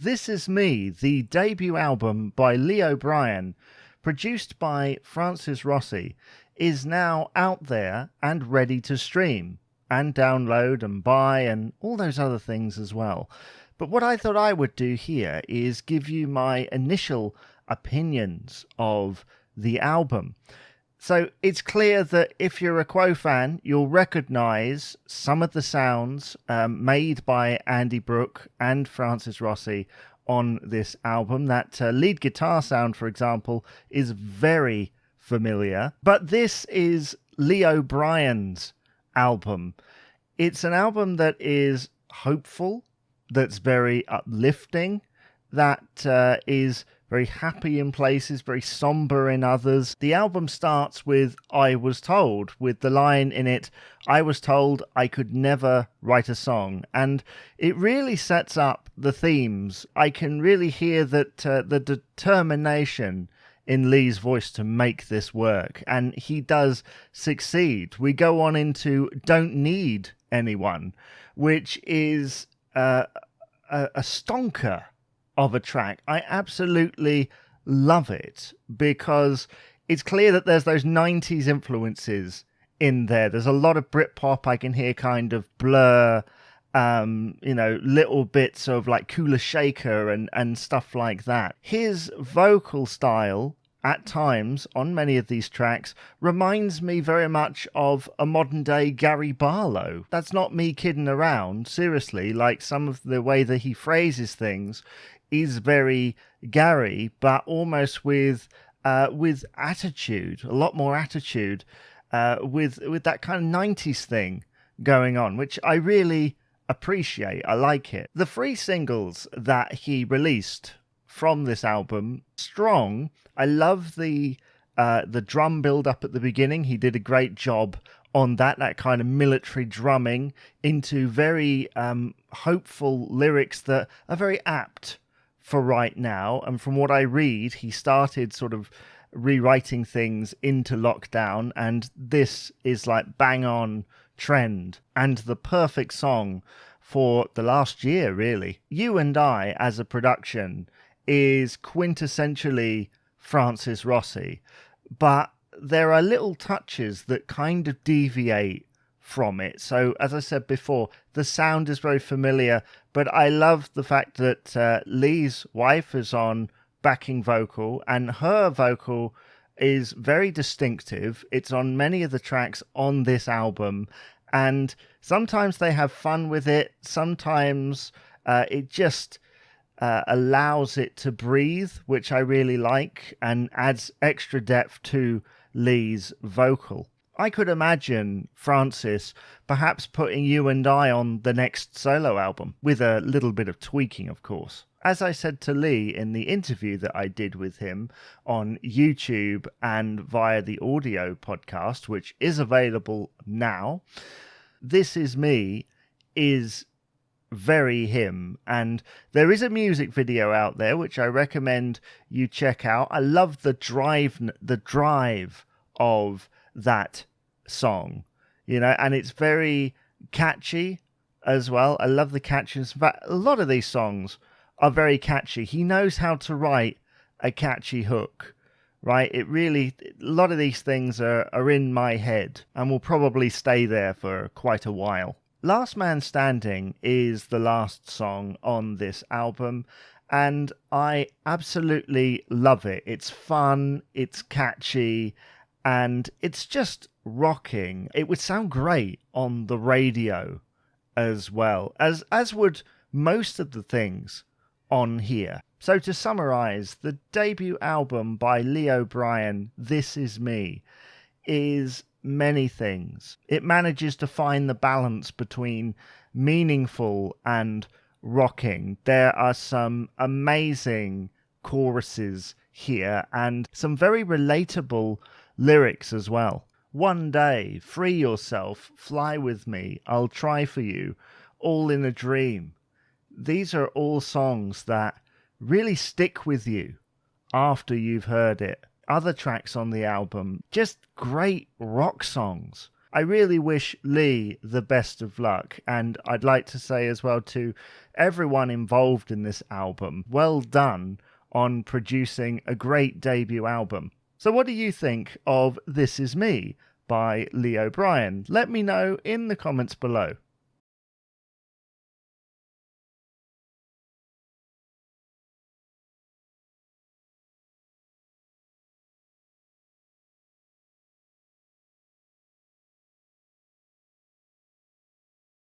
This Is Me, the debut album by Lee O'Brien, produced by Francis Rossi, is now out there and ready to stream and download and buy and all those other things as well. But what I thought I would do here is give you my initial opinions of the album. So it's clear that if you're a Quo fan, you'll recognise some of the sounds made by Andy Brook and Francis Rossi on this album. That lead guitar sound, for example, is very familiar. But this is Lee O'Brien's album. It's an album that is hopeful, that's very uplifting, that is very happy in places, very somber in others. The album starts with I Was Told, with the line in it, I was told I could never write a song. And it really sets up the themes. I can really hear that the determination in Lee's voice to make this work. And he does succeed. We go on into Don't Need Anyone, which is a stonker of a track. I absolutely love it because it's clear that there's those 90s influences in there. There's a lot of Britpop. I can hear kind of Blur, little bits of like Kula Shaker and stuff like that. His vocal style at times on many of these tracks reminds me very much of a modern day Gary Barlow. That's not me kidding around. Seriously, like some of the way that he phrases things is very Gary, but almost with attitude, a lot more attitude, with that kind of 90s thing going on, which I really appreciate. I like it. The 3 singles that he released from this album, strong. I love the drum build up at the beginning. He did a great job on that kind of military drumming into very hopeful lyrics that are very apt for right now. And from what I read, he started sort of rewriting things into lockdown, and this is like bang on trend and the perfect song for the last year, really. You and I as a production is quintessentially Francis Rossi, but there are little touches that kind of deviate from it. So as I said before, the sound is very familiar, but I love the fact that Lee's wife is on backing vocal, and her vocal is very distinctive. It's on many of the tracks on this album, and sometimes they have fun with it. Sometimes it just allows it to breathe, which I really like, and adds extra depth to Lee's vocal. I could imagine Francis perhaps putting You and I on the next solo album, with a little bit of tweaking, of course. As I said to Lee in the interview that I did with him on YouTube and via the audio podcast, which is available now, This Is Me is very him, and there is a music video out there which I recommend you check out. I love the drive of that song, and it's very catchy as well. I love the catchiness. In fact, a lot of these songs are very catchy. He knows how to write a catchy hook, right? A lot of these things are in my head and will probably stay there for quite a while. Last Man Standing is the last song on this album, and I absolutely love it. It's fun, it's catchy, and it's just rocking. It would sound great on the radio as well, as would most of the things on here. So to summarize, the debut album by Lee O'Brien, This Is Me, is many things. It manages to find the balance between meaningful and rocking. There are some amazing choruses here and some very relatable lyrics as well. One day, free yourself, fly with me, I'll try for you, all in a dream. These are all songs that really stick with you after you've heard it. Other tracks on the album, just great rock songs I really wish Lee the best of luck, and I'd like to say as well to everyone involved in this album, well done on producing a great debut album. So what do you think of This Is Me by Lee O'Brien? Let me know in the comments below.